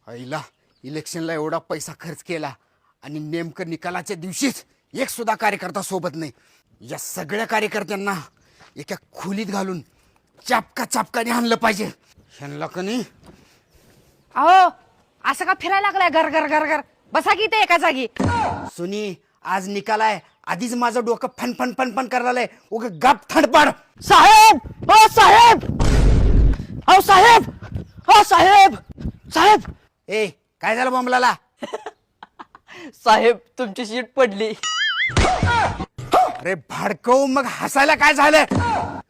आईला इलेक्शनला एवढा पैसा खर्च केला आणि नेमकं निकालाच्या दिवशीच एक सुद्धा कार्यकर्ता सोबत नाही. या सगळ्या कार्यकर्त्यांना एका खोलीत घालून चापकाने आणलं पाहिजे. ह्यांना कनी अहो असं का फिरायला लागलाय घर घर घर घर? बसा की ते एका जागी. सुनी आज निकाल आहे. आधीच माझं डोकं फन फन फन फन करायला उग गप थंडपाड. साहेब हो साहेब, अहो साहेब, हो साहेब, साहेब. ए काय झालं बॉम्बलाला? साहेब तुमची सीट पडली. अरे भाडकव, मग हसायला काय झालं?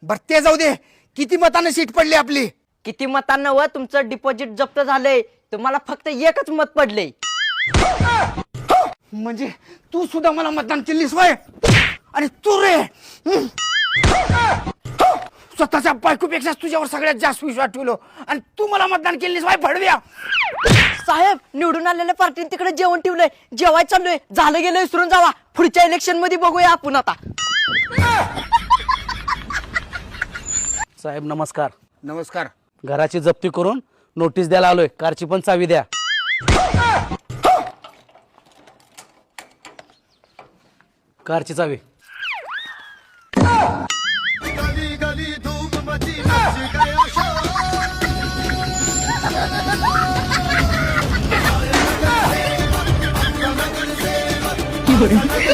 बर ते जाऊ दे, किती मताने सीट पडली आपली? किती मतांना व तुमचं डिपॉझिट जप्त झालंय. तुम्हाला फक्त एकच मत पडले. म्हणजे तू सुद्धा मला मतदान केलीस वय? आणि तू रे स्वतःच्या बायकोपेक्षा तुझ्यावर सगळ्यात जास्त विश्वास ठेवलो आणि तू मला मतदान केलीस वय भडव्या? साहेब निवडून आलेल्या पार्टीने तिकडे जेवण ठेवलंय. जेवाय चाललोय. झालं गेलं विसरून जावा. पुढच्या इलेक्शन मध्ये बघूया आपण आता. साहेब नमस्कार. नमस्कार. घराची जप्ती करून नोटीस द्यायला आलोय. कारची पण चावी द्या. कारची चावी. What?